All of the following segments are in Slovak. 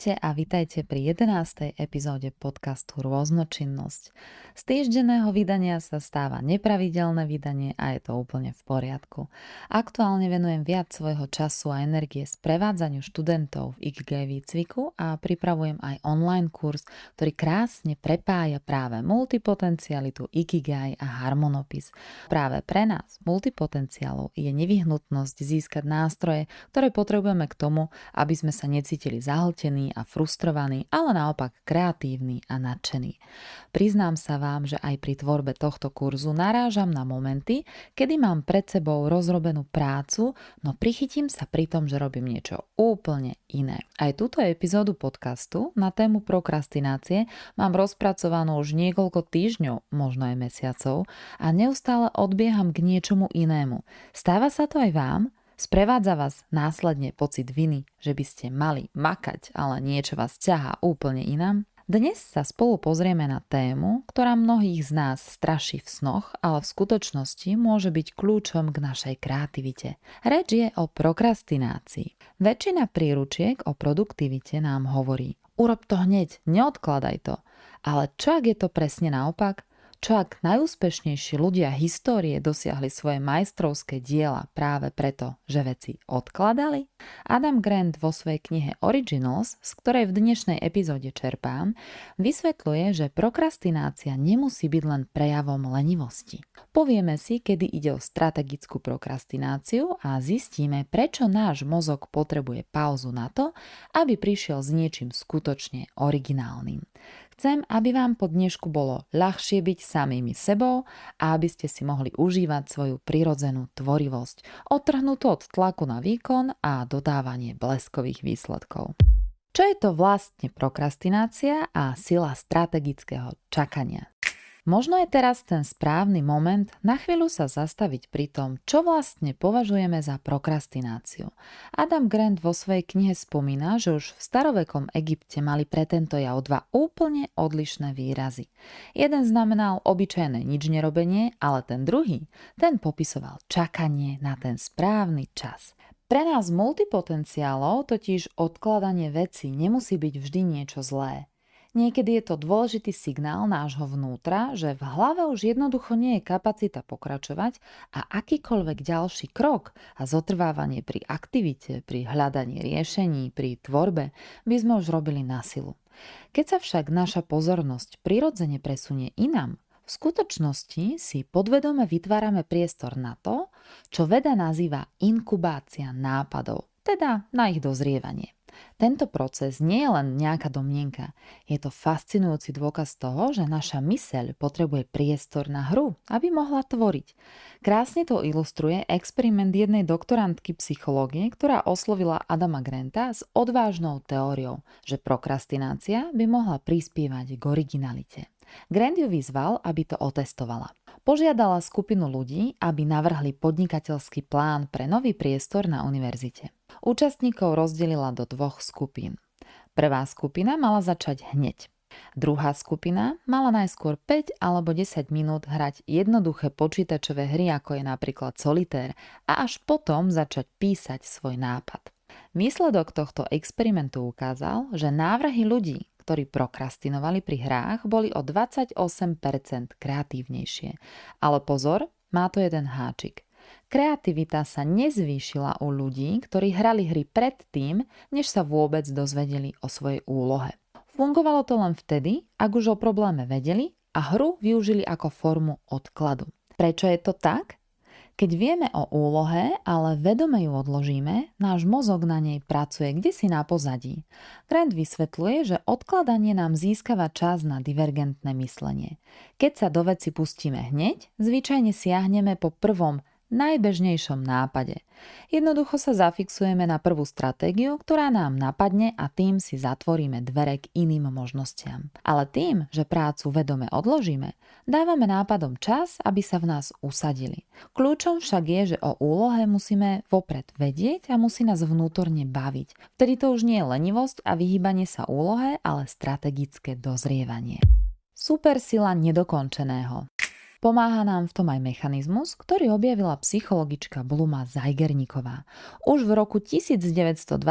Ahojte a vitajte pri 11. epizóde podcastu Rôznočinnosť. Z týždenného vydania sa stáva nepravidelné vydanie a je to úplne v poriadku. Aktuálne venujem viac svojho času a energie sprevádzaniu študentov v Ikigai výcviku a pripravujem aj online kurz, ktorý krásne prepája práve multipotencialitu Ikigai a harmonopis. Práve pre nás, multipotenciálov, je nevyhnutnosť získať nástroje, ktoré potrebujeme k tomu, aby sme sa necítili zahltení a frustrovaní, ale naopak kreatívni a nadšení. Priznám sa vám, že aj pri tvorbe tohto kurzu narážam na momenty, kedy mám pred sebou rozrobenú prácu, no prichytím sa pri tom, že robím niečo úplne iné. Aj túto epizódu podcastu na tému prokrastinácie mám rozpracovanú už niekoľko týždňov, možno aj mesiacov, a neustále odbieham k niečomu inému. Stáva sa to aj vám? Sprevádza vás následne pocit viny, že by ste mali makať, ale niečo vás ťahá úplne inám? Dnes sa spolu pozrieme na tému, ktorá mnohých z nás straší v snoch, ale v skutočnosti môže byť kľúčom k našej kreativite. Reč je o prokrastinácii. Väčšina príručiek o produktivite nám hovorí: urob to hneď, neodkladaj to. Ale čo ak je to presne naopak? Čo ak najúspešnejší ľudia histórie dosiahli svoje majstrovské diela práve preto, že veci odkladali? Adam Grant vo svojej knihe Originals, z ktorej v dnešnej epizóde čerpám, vysvetľuje, že prokrastinácia nemusí byť len prejavom lenivosti. Povieme si, kedy ide o strategickú prokrastináciu a zistíme, prečo náš mozog potrebuje pauzu na to, aby prišiel s niečím skutočne originálnym. Chcem, aby vám po dnešku bolo ľahšie byť samými sebou a aby ste si mohli užívať svoju prirodzenú tvorivosť, odtrhnutú od tlaku na výkon a dodávanie bleskových výsledkov. Čo je to vlastne prokrastinácia a sila strategického čakania? Možno je teraz ten správny moment na chvíľu sa zastaviť pri tom, čo vlastne považujeme za prokrastináciu. Adam Grant vo svojej knihe spomína, že už v starovekom Egypte mali pre tento jav dva úplne odlišné výrazy. Jeden znamenal obyčajné nič nerobenie, ale ten druhý, ten popisoval čakanie na ten správny čas. Pre nás multipotenciálov totiž odkladanie vecí nemusí byť vždy niečo zlé. Niekedy je to dôležitý signál nášho vnútra, že v hlave už jednoducho nie je kapacita pokračovať a akýkoľvek ďalší krok a zotrvávanie pri aktivite, pri hľadaní riešení, pri tvorbe by sme už robili na silu. Keď sa však naša pozornosť prirodzene presunie inam, v skutočnosti si podvedome vytvárame priestor na to, čo veda nazýva inkubácia nápadov, teda na ich dozrievanie. Tento proces nie je len nejaká domnienka. Je to fascinujúci dôkaz toho, že naša myseľ potrebuje priestor na hru, aby mohla tvoriť. Krásne to ilustruje experiment jednej doktorantky psychológie, ktorá oslovila Adama Granta s odvážnou teóriou, že prokrastinácia by mohla prispievať k originalite. Grant ju vyzval, aby to otestovala. Požiadala skupinu ľudí, aby navrhli podnikateľský plán pre nový priestor na univerzite. Účastníkov rozdelila do dvoch skupín. Prvá skupina mala začať hneď. Druhá skupina mala najskôr 5 alebo 10 minút hrať jednoduché počítačové hry, ako je napríklad solitér, a až potom začať písať svoj nápad. Výsledok tohto experimentu ukázal, že návrhy ľudí, ktorí prokrastinovali pri hrách, boli o 28% kreatívnejšie. Ale pozor, má to jeden háčik. Kreativita sa nezvýšila u ľudí, ktorí hrali hry predtým, než sa vôbec dozvedeli o svojej úlohe. Fungovalo to len vtedy, ak už o probléme vedeli a hru využili ako formu odkladu. Prečo je to tak? Keď vieme o úlohe, ale vedome ju odložíme, náš mozog na nej pracuje kdesi na pozadí. Grant vysvetľuje, že odkladanie nám získava čas na divergentné myslenie. Keď sa do veci pustíme hneď, zvyčajne siahneme po prvom najbežnejšom nápade. Jednoducho sa zafixujeme na prvú stratégiu, ktorá nám napadne a tým si zatvoríme dvere k iným možnostiam. Ale tým, že prácu vedome odložíme, dávame nápadom čas, aby sa v nás usadili. Kľúčom však je, že o úlohe musíme vopred vedieť a musí nás vnútorne baviť. Vtedy to už nie je lenivosť a vyhýbanie sa úlohe, ale strategické dozrievanie. Supersila nedokončeného. Pomáha nám v tom aj mechanizmus, ktorý objavila psychologička Bluma Zeigerníková. Už v roku 1927,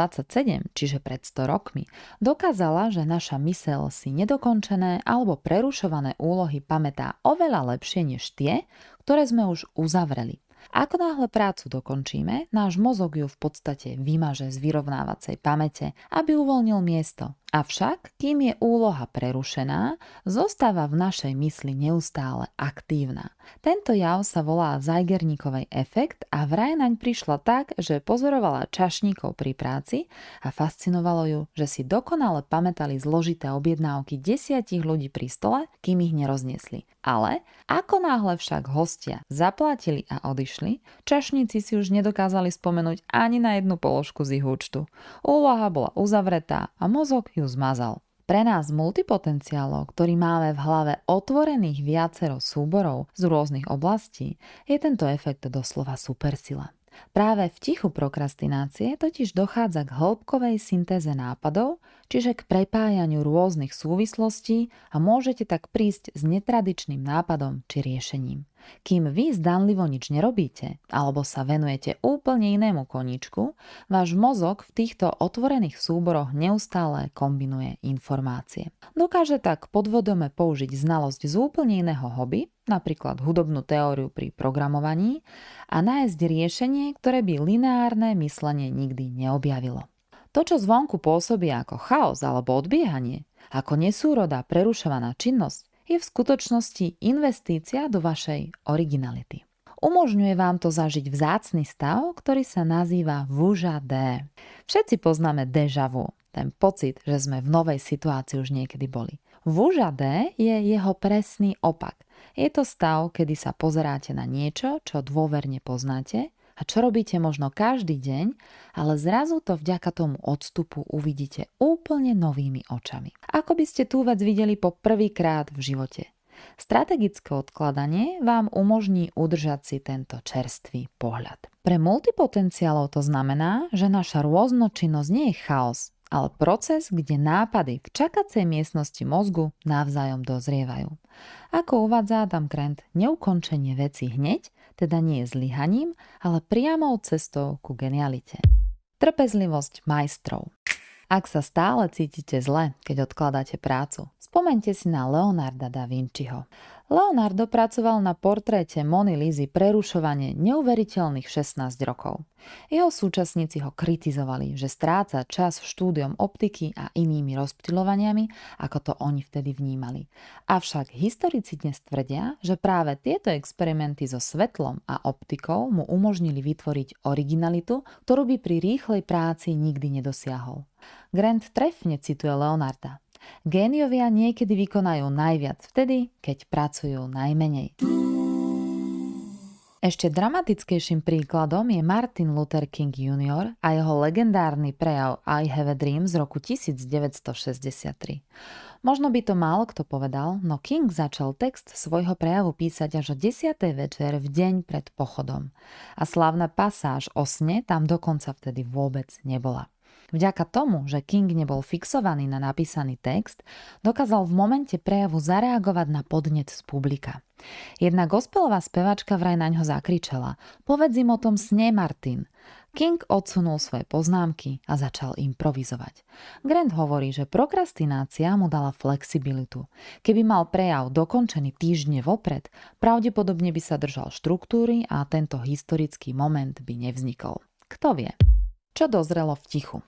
čiže pred 100 rokmi, dokázala, že naša myseľ si nedokončené alebo prerušované úlohy pamätá oveľa lepšie než tie, ktoré sme už uzavreli. Ako náhle prácu dokončíme, náš mozog ju v podstate vymaže z vyrovnávacej pamäte, aby uvoľnil miesto. Avšak, kým je úloha prerušená, zostáva v našej mysli neustále aktívna. Tento jav sa volá Zeigerníkovej efekt a vraj naň prišla tak, že pozorovala čašníkov pri práci a fascinovalo ju, že si dokonale pamätali zložité objednávky 10 ľudí pri stole, kým ich nerozniesli. Ale ako náhle však hostia zaplatili a odišli, čašníci si už nedokázali spomenúť ani na jednu položku z ich účtu. Úloha bola uzavretá a mozog ju zmazal. Pre nás multipotenciálov, ktorí máme v hlave otvorených viacero súborov z rôznych oblastí, je tento efekt doslova supersila. Práve v tichu prokrastinácie totiž dochádza k hĺbkovej syntéze nápadov, čiže k prepájaniu rôznych súvislostí a môžete tak prísť s netradičným nápadom či riešením. Kým vy zdanlivo nič nerobíte alebo sa venujete úplne inému koníčku, váš mozog v týchto otvorených súboroch neustále kombinuje informácie. Dokáže tak podvedome použiť znalosť z úplne iného hobby, napríklad hudobnú teóriu pri programovaní, a nájsť riešenie, ktoré by lineárne myslenie nikdy neobjavilo. To, čo zvonku pôsobí ako chaos alebo odbiehanie, ako nesúrodá prerušovaná činnosť, je v skutočnosti investícia do vašej originality. Umožňuje vám to zažiť vzácny stav, ktorý sa nazýva vuja dé. Všetci poznáme déjà vu, ten pocit, že sme v novej situácii už niekedy boli. Vuja dé je jeho presný opak. Je to stav, kedy sa pozeráte na niečo, čo dôverne poznáte a čo robíte možno každý deň, ale zrazu to vďaka tomu odstupu uvidíte úplne novými očami. Ako by ste tú vec videli po prvýkrát v živote. Strategické odkladanie vám umožní udržať si tento čerstvý pohľad. Pre multipotenciálov to znamená, že naša rôznočinnosť nie je chaos, ale proces, kde nápady v čakacej miestnosti mozgu navzájom dozrievajú. Ako uvádza Adam Grant, neukončenie veci hneď, teda nie je zlyhaním, ale priamou cestou ku genialite. Trpezlivosť majstrov. Ak sa stále cítite zle, keď odkladáte prácu, spomeňte si na Leonarda da Vinciho. Leonardo pracoval na portréte Mony Lisy prerušovanie neuveriteľných 16 rokov. Jeho súčasníci ho kritizovali, že stráca čas štúdiom optiky a inými rozptyľovaniami, ako to oni vtedy vnímali. Avšak historici dnes tvrdia, že práve tieto experimenty so svetlom a optikou mu umožnili vytvoriť originalitu, ktorú by pri rýchlej práci nikdy nedosiahol. Grant trefne cituje Leonarda. Géniovia niekedy vykonajú najviac vtedy, keď pracujú najmenej. Ešte dramatickejším príkladom je Martin Luther King Jr. a jeho legendárny prejav I Have a Dream z roku 1963. Možno by to málo kto povedal, no King začal text svojho prejavu písať až o 10. večer v deň pred pochodom. A slávna pasáž o sne tam dokonca vtedy vôbec nebola. Vďaka tomu, že King nebol fixovaný na napísaný text, dokázal v momente prejavu zareagovať na podnet z publika. Jedna gospelová spevačka vraj naňho zakričala: "Povedz im o tom sne, Martin." King odsunul svoje poznámky a začal improvizovať. Grant hovorí, že prokrastinácia mu dala flexibilitu. Keby mal prejav dokončený týždne vopred, pravdepodobne by sa držal štruktúry a tento historický moment by nevznikol. Kto vie? Čo dozrelo v tichu?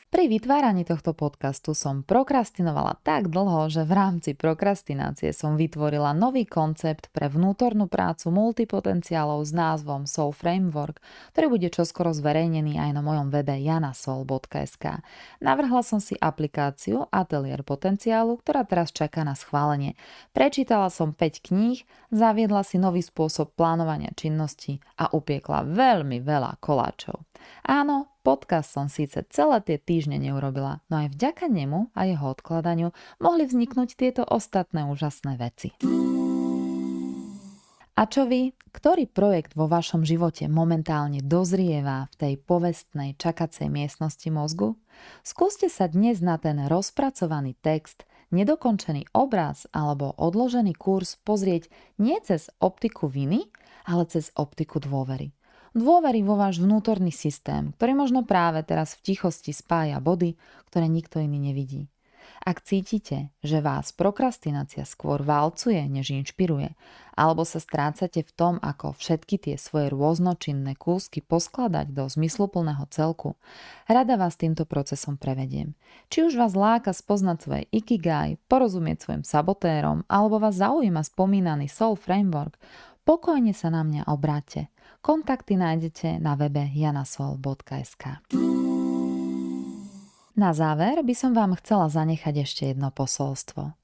Pri vytváraní tohto podcastu som prokrastinovala tak dlho, že v rámci prokrastinácie som vytvorila nový koncept pre vnútornú prácu multipotenciálov s názvom Soul Framework, ktorý bude čoskoro zverejnený aj na mojom webe janasol.sk. Navrhla som si aplikáciu Atelier potenciálu, ktorá teraz čaká na schválenie. Prečítala som 5 kníh, zaviedla si nový spôsob plánovania činnosti a upiekla veľmi veľa koláčov. Áno, podcast som síce celé tie týždne neurobila, no aj vďaka nemu a jeho odkladaniu mohli vzniknúť tieto ostatné úžasné veci. A čo vy? Ktorý projekt vo vašom živote momentálne dozrieva v tej povestnej čakacej miestnosti mozgu? Skúste sa dnes na ten rozpracovaný text nedokončený obraz alebo odložený kurz pozrieť nie cez optiku viny, ale cez optiku dôvery. Dôvery vo váš vnútorný systém, ktorý možno práve teraz v tichosti spája body, ktoré nikto iný nevidí. Ak cítite, že vás prokrastinácia skôr valcuje, než inšpiruje, alebo sa strácate v tom, ako všetky tie svoje rôznočinné kúsky poskladať do zmysluplného celku, rada vás týmto procesom prevediem. Či už vás láka spoznať svoje ikigai, porozumieť svojim sabotérom, alebo vás zaujíma spomínaný Soul Framework, pokojne sa na mňa obráťte. Kontakty nájdete na webe janasol.sk. Na záver by som vám chcela zanechať ešte jedno posolstvo.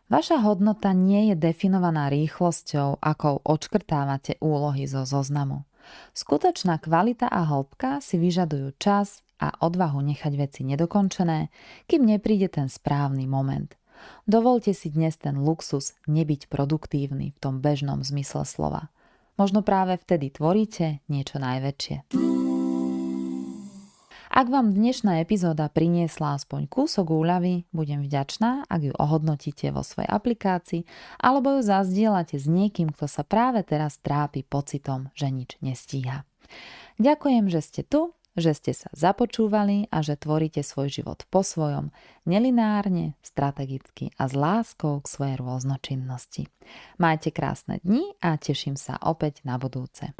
Vaša hodnota nie je definovaná rýchlosťou, akou odškrtávate úlohy zo zoznamu. Skutočná kvalita a hĺbka si vyžadujú čas a odvahu nechať veci nedokončené, kým nepríde ten správny moment. Dovoľte si dnes ten luxus nebyť produktívny v tom bežnom zmysle slova. Možno práve vtedy tvoríte niečo najväčšie. Ak vám dnešná epizóda priniesla aspoň kúsok úľavy, budem vďačná, ak ju ohodnotíte vo svojej aplikácii alebo ju zazdielate s niekým, kto sa práve teraz trápi pocitom, že nič nestíha. Ďakujem, že ste tu, že ste sa započúvali a že tvoríte svoj život po svojom, nelineárne, strategicky a s láskou k svojej rôznočinnosti. Majte krásne dni a teším sa opäť na budúce.